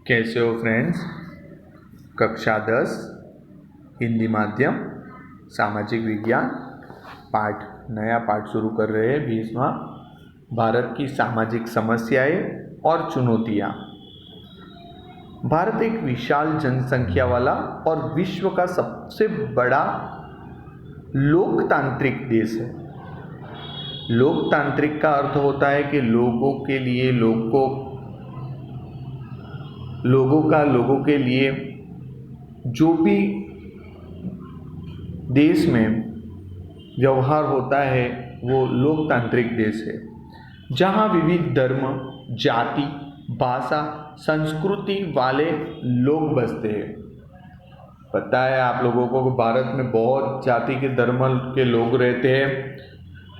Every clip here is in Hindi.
कैसे हो फ्रेंड्स। कक्षा 10 हिंदी माध्यम सामाजिक विज्ञान नया पाठ शुरू कर रहे हैं 20वां। भारत की सामाजिक समस्याएं और चुनौतियां। भारत एक विशाल जनसंख्या वाला और विश्व का सबसे बड़ा लोकतांत्रिक देश है। लोकतांत्रिक का अर्थ होता है कि लोगों के लिए जो भी देश में व्यवहार होता है वो लोकतांत्रिक देश है, जहाँ विविध धर्म, जाति, भाषा, संस्कृति वाले लोग बसते हैं। पता है आप लोगों को भारत में बहुत जाति के धर्म के लोग रहते हैं।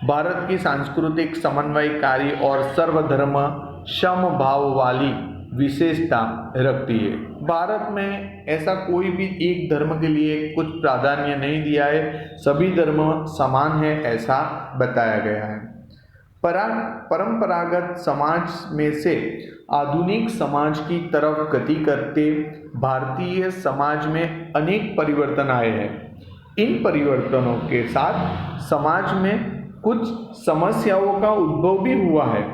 भारत की सांस्कृतिक समन्वयकारी और सर्वधर्म समभाव वाली विशेषता रखती है। भारत में ऐसा कोई भी एक धर्म के लिए कुछ प्राधान्य नहीं दिया है, सभी धर्म समान है ऐसा बताया गया है। परंपरागत समाज में से आधुनिक समाज की तरफ गति करते भारतीय समाज में अनेक परिवर्तन आए हैं। इन परिवर्तनों के साथ समाज में कुछ समस्याओं का उद्भव भी हुआ है,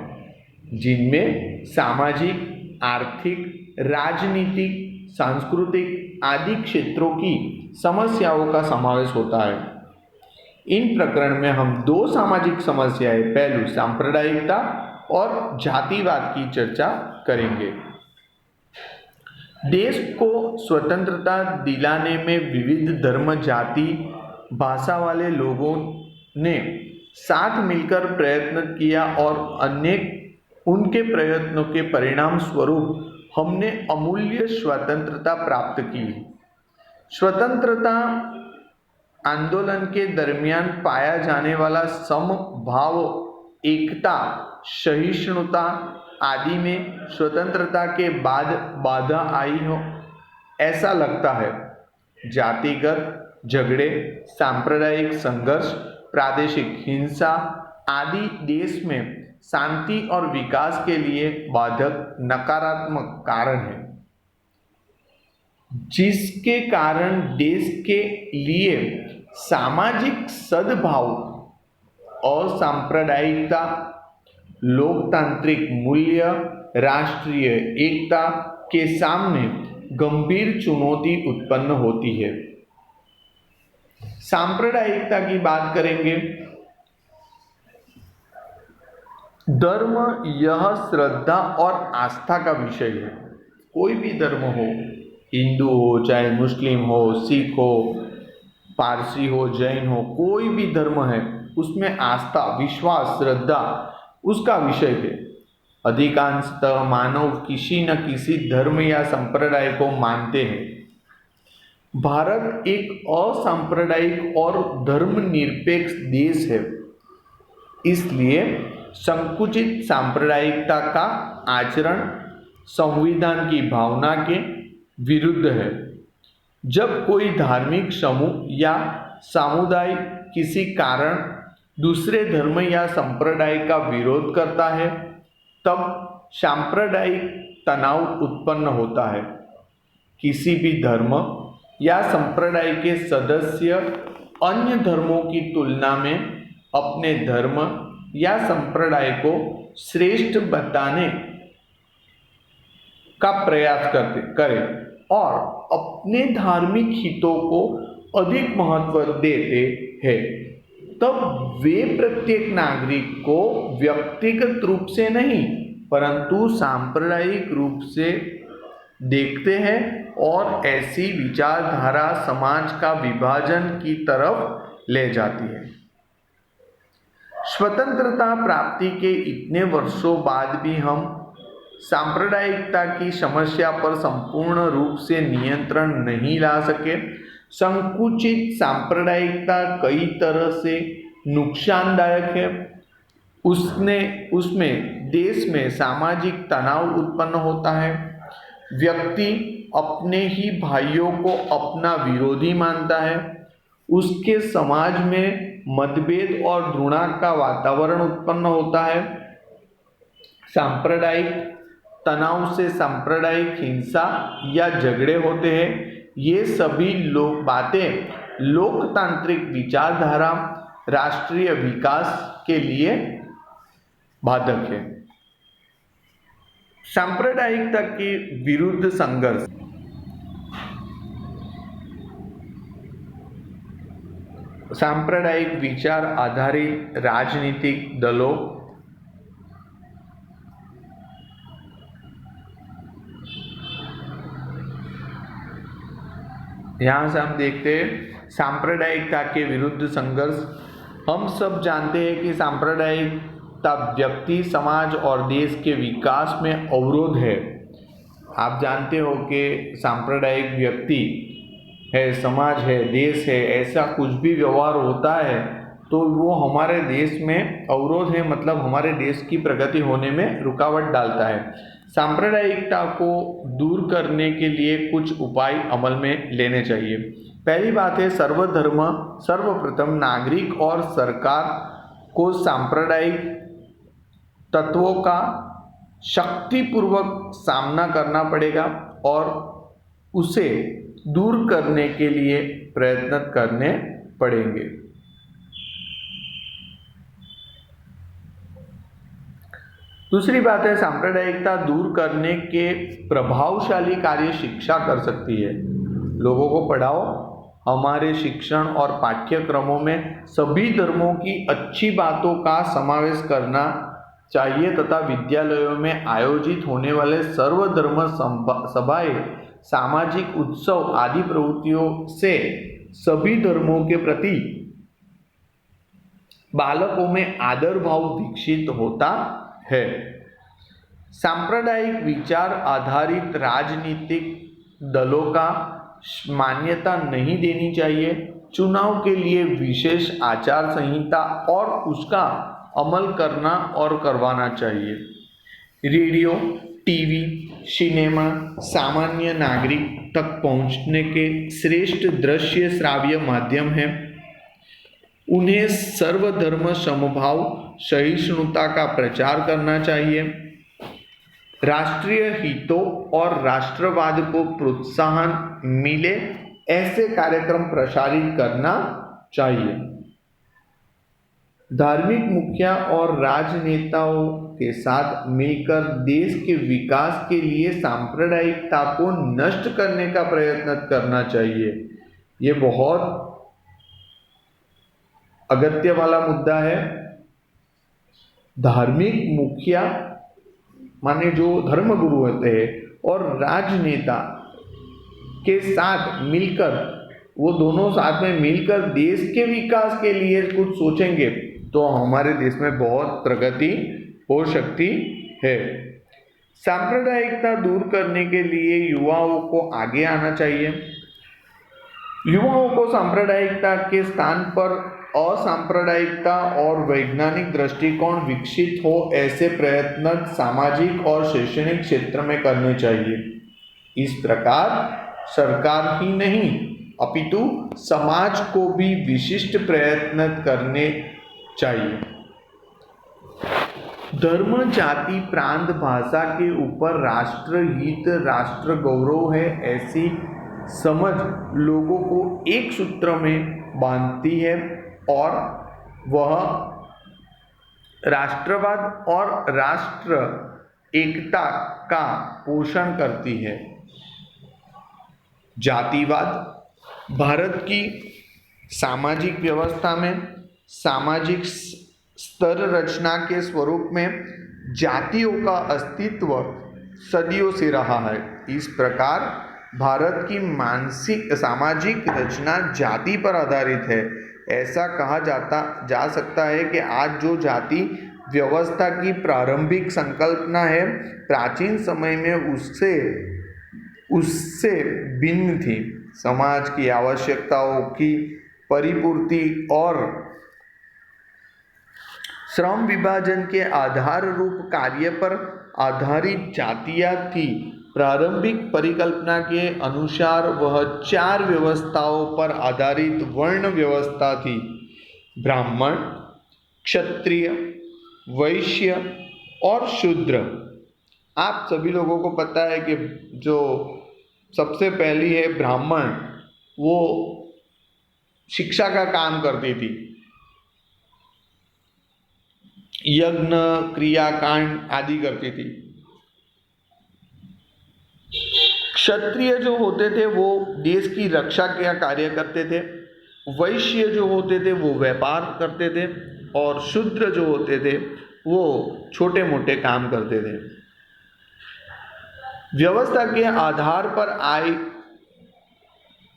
जिनमें सामाजिक, आर्थिक, राजनीतिक, सांस्कृतिक आदि क्षेत्रों की समस्याओं का समावेश होता है। इन प्रकरण में हम दो सामाजिक समस्याएं, पहलू सांप्रदायिकता और जातिवाद की चर्चा करेंगे। देश को स्वतंत्रता दिलाने में विविध धर्म, जाति, भाषा वाले लोगों ने साथ मिलकर प्रयत्न किया और उनके प्रयत्नों के परिणाम स्वरूप हमने अमूल्य स्वतंत्रता प्राप्त की। स्वतंत्रता आंदोलन के दरमियान पाया जाने वाला समभाव, एकता, सहिष्णुता आदि में स्वतंत्रता के बाद बाधा आई हो ऐसा लगता है। जातिगत झगड़े, सांप्रदायिक संघर्ष, प्रादेशिक हिंसा आदि देश में शांति और विकास के लिए बाधक नकारात्मक कारण है, जिसके कारण देश के लिए सामाजिक सद्भाव, असांप्रदायिकता, लोकतांत्रिक मूल्य, राष्ट्रीय एकता के सामने गंभीर चुनौती उत्पन्न होती है। सांप्रदायिकता की बात करेंगे। धर्म यह श्रद्धा और आस्था का विषय है। कोई भी धर्म हो, हिंदू हो, चाहे मुस्लिम हो, सिख हो, पारसी हो, जैन हो, कोई भी धर्म है, उसमें आस्था, विश्वास, श्रद्धा उसका विषय है। अधिकांशतः मानव किसी न किसी धर्म या संप्रदाय को मानते हैं। भारत एक असांप्रदायिक और धर्मनिरपेक्ष देश है, इसलिए संकुचित सांप्रदायिकता का आचरण संविधान की भावना के विरुद्ध है। जब कोई धार्मिक समूह या समुदाय किसी कारण दूसरे धर्म या संप्रदाय का विरोध करता है, तब सांप्रदायिक तनाव उत्पन्न होता है। किसी भी धर्म या संप्रदाय के सदस्य अन्य धर्मों की तुलना में अपने धर्म या संप्रदाय को श्रेष्ठ बताने का प्रयास करें और अपने धार्मिक हितों को अधिक महत्व देते हैं, तब वे प्रत्येक नागरिक को व्यक्तिगत रूप से नहीं परंतु सांप्रदायिक रूप से देखते हैं और ऐसी विचारधारा समाज का विभाजन की तरफ ले जाती है। स्वतंत्रता प्राप्ति के इतने वर्षों बाद भी हम सांप्रदायिकता की समस्या पर संपूर्ण रूप से नियंत्रण नहीं ला सके। संकुचित सांप्रदायिकता कई तरह से नुकसानदायक है। उसमें देश में सामाजिक तनाव उत्पन्न होता है। व्यक्ति अपने ही भाइयों को अपना विरोधी मानता है। उसके समाज में मतभेद और घृणा का वातावरण उत्पन्न होता है। सांप्रदायिक तनाव से सांप्रदायिक हिंसा या झगड़े होते हैं, ये सभी बातें लोकतांत्रिक विचारधारा, राष्ट्रीय विकास के लिए बाधक है। सांप्रदायिकता के विरुद्ध संघर्ष। सांप्रदायिक विचार आधारित राजनीतिक दलों यहाँ से हम देखते हैं सांप्रदायिकता के विरुद्ध संघर्ष। हम सब जानते हैं कि सांप्रदायिकता व्यक्ति, समाज और देश के विकास में अवरोध है। आप जानते हो कि सांप्रदायिक व्यक्ति है, समाज है, देश है, ऐसा कुछ भी व्यवहार होता है तो वो हमारे देश में अवरोध है, मतलब हमारे देश की प्रगति होने में रुकावट डालता है। सांप्रदायिकता को दूर करने के लिए कुछ उपाय अमल में लेने चाहिए। पहली बात है सर्वधर्म। सर्वप्रथम नागरिक और सरकार को सांप्रदायिक तत्वों का शक्तिपूर्वक सामना करना पड़ेगा और उसे दूर करने के लिए प्रयत्न करने पड़ेंगे। दूसरी बात है सांप्रदायिकता दूर करने के प्रभावशाली कार्य शिक्षा कर सकती है। लोगों को पढ़ाओ। हमारे शिक्षण और पाठ्यक्रमों में सभी धर्मों की अच्छी बातों का समावेश करना चाहिए तथा विद्यालयों में आयोजित होने वाले सर्वधर्म सभाएं, सामाजिक उत्सव आदि प्रवृत्तियों से सभी धर्मों के प्रति बालकों में आदर भाव विकसित होता है। सांप्रदायिक विचार आधारित राजनीतिक दलों का मान्यता नहीं देनी चाहिए। चुनाव के लिए विशेष आचार संहिता और उसका अमल करना और करवाना चाहिए। रेडियो, टीवी, सिनेमा सामान्य नागरिक तक पहुंचने के श्रेष्ठ दृश्य श्राव्य माध्यम हैं। उन्हें सर्वधर्म समभाव सहिष्णुता का प्रचार करना चाहिए। राष्ट्रीय हितों और राष्ट्रवाद को प्रोत्साहन मिले ऐसे कार्यक्रम प्रसारित करना चाहिए। धार्मिक मुखिया और राजनेताओं के साथ मिलकर देश के विकास के लिए सांप्रदायिकता को नष्ट करने का प्रयत्न करना चाहिए। ये बहुत अगत्य वाला मुद्दा है। धार्मिक मुखिया माने जो धर्मगुरु होते हैं और राजनेता के साथ मिलकर, वो दोनों साथ में मिलकर देश के विकास के लिए कुछ सोचेंगे तो हमारे देश में बहुत प्रगति हो सकती है। सांप्रदायिकता दूर करने के लिए युवाओं को आगे आना चाहिए। युवाओं को सांप्रदायिकता के स्थान पर असांप्रदायिकता और वैज्ञानिक दृष्टिकोण विकसित हो ऐसे प्रयत्न सामाजिक और शैक्षणिक क्षेत्र में करने चाहिए। इस प्रकार सरकार ही नहीं अपितु समाज को भी विशिष्ट प्रयत्न करने चाहिए। धर्म, जाति, प्रांत, भाषा के ऊपर राष्ट्रहित, राष्ट्र गौरव है ऐसी समझ लोगों को एक सूत्र में बांधती है और वह राष्ट्रवाद और राष्ट्र एकता का पोषण करती है। जातिवाद भारत की सामाजिक व्यवस्था में सामाजिक स्तर रचना के स्वरूप में जातियों का अस्तित्व सदियों से रहा है। इस प्रकार भारत की मानसिक सामाजिक रचना जाति पर आधारित है। ऐसा कहा जा सकता है कि आज जो जाति व्यवस्था की प्रारंभिक संकल्पना है, प्राचीन समय में उससे भिन्न थी। समाज की आवश्यकताओं की परिपूर्ति और श्रम विभाजन के आधार रूप कार्य पर आधारित जातियां थी। प्रारंभिक परिकल्पना के अनुसार वह 4 व्यवस्थाओं पर आधारित वर्ण व्यवस्था थी: ब्राह्मण, क्षत्रिय, वैश्य और शूद्र। आप सभी लोगों को पता है कि जो सबसे पहली है ब्राह्मण, वो शिक्षा का काम करती थी, यज्ञ क्रियाकांड आदि करती थी। क्षत्रिय जो होते थे वो देश की रक्षा का कार्य करते थे, वैश्य जो होते थे वो व्यापार करते थे, और शूद्र जो होते थे वो छोटे मोटे काम करते थे। व्यवस्था के आधार पर आय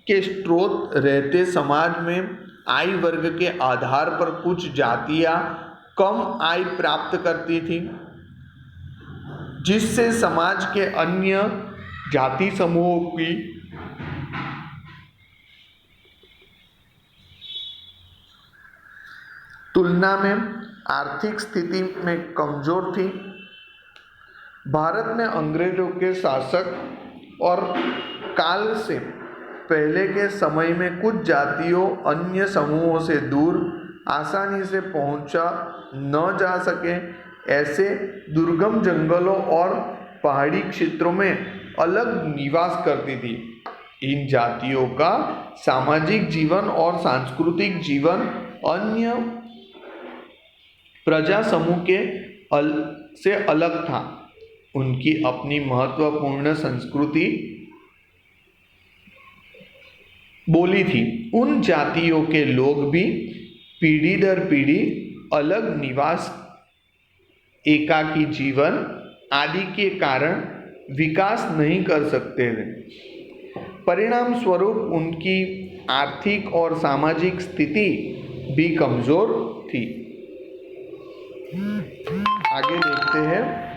के स्रोत रहते समाज में आय वर्ग के आधार पर कुछ जातियां कम आय प्राप्त करती थी, जिससे समाज के अन्य जाति समूहों की तुलना में आर्थिक स्थिति में कमजोर थी। भारत में अंग्रेजों के शासक और काल से पहले के समय में कुछ जातियों अन्य समूहों से दूर आसानी से पहुंचा न जा सके, ऐसे दुर्गम जंगलों और पहाड़ी क्षेत्रों में अलग निवास करती थी। इन जातियों का सामाजिक जीवन और सांस्कृतिक जीवन अन्य प्रजा समूह के से अलग था। उनकी अपनी महत्वपूर्ण संस्कृति बोली थी। उन जातियों के लोग भी पीढ़ी दर पीढ़ी अलग निवास, एकाकी जीवन आदि के कारण विकास नहीं कर सकते थे। परिणाम स्वरूप उनकी आर्थिक और सामाजिक स्थिति भी कमजोर थी। आगे देखते हैं।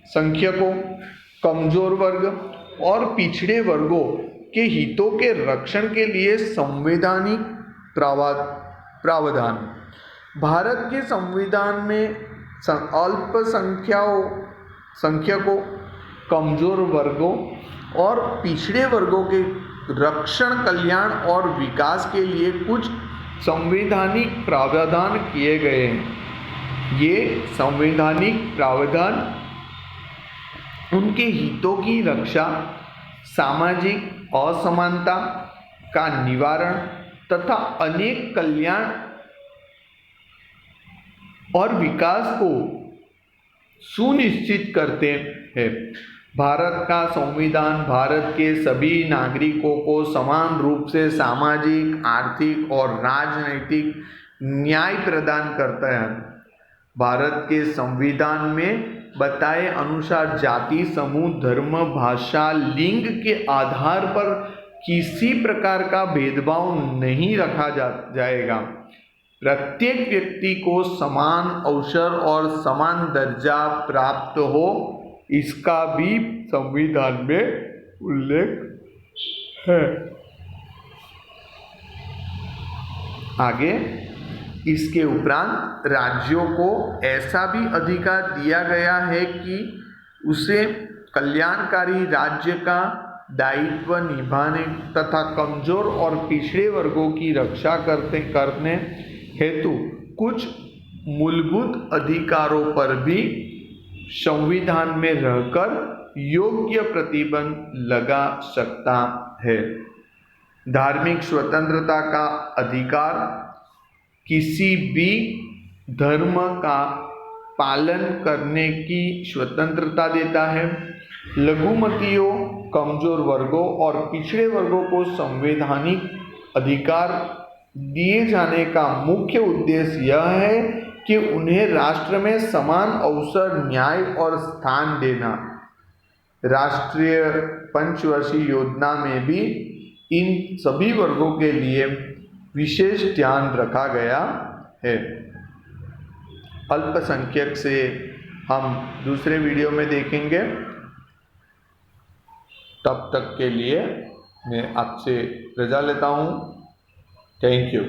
संख्यकों, कमजोर वर्ग और पिछड़े वर्गों के हितों के रक्षण के लिए संवैधानिक प्रावधान। भारत के संविधान में संख्यकों, कमजोर वर्गों और पिछड़े वर्गों के रक्षण, कल्याण और विकास के लिए कुछ संवैधानिक प्रावधान किए गए हैं। ये संवैधानिक प्रावधान उनके हितों की रक्षा, सामाजिक असमानता का निवारण तथा अनेक कल्याण और विकास को सुनिश्चित करते हैं। भारत का संविधान भारत के सभी नागरिकों को समान रूप से सामाजिक, आर्थिक और राजनैतिक न्याय प्रदान करता है। भारत के संविधान में बताए अनुसार जाति, समूह, धर्म, भाषा, लिंग के आधार पर किसी प्रकार का भेदभाव नहीं रखा जाएगा। प्रत्येक व्यक्ति को समान अवसर और समान दर्जा प्राप्त हो, इसका भी संविधान में उल्लेख है। आगे, इसके उपरांत राज्यों को ऐसा भी अधिकार दिया गया है कि उसे कल्याणकारी राज्य का दायित्व निभाने तथा कमजोर और पिछड़े वर्गों की रक्षा करने हेतु कुछ मूलभूत अधिकारों पर भी संविधान में रहकर योग्य प्रतिबंध लगा सकता है। धार्मिक स्वतंत्रता का अधिकार किसी भी धर्म का पालन करने की स्वतंत्रता देता है। लघुमतियों, कमजोर वर्गों और पिछड़े वर्गों को संवैधानिक अधिकार दिए जाने का मुख्य उद्देश्य यह है कि उन्हें राष्ट्र में समान अवसर, न्याय और स्थान देना। राष्ट्रीय पंचवर्षीय योजना में भी इन सभी वर्गों के लिए विशेष ध्यान रखा गया है। अल्पसंख्यक से हम दूसरे वीडियो में देखेंगे। तब तक के लिए मैं आपसे रजा लेता हूँ। Thank you.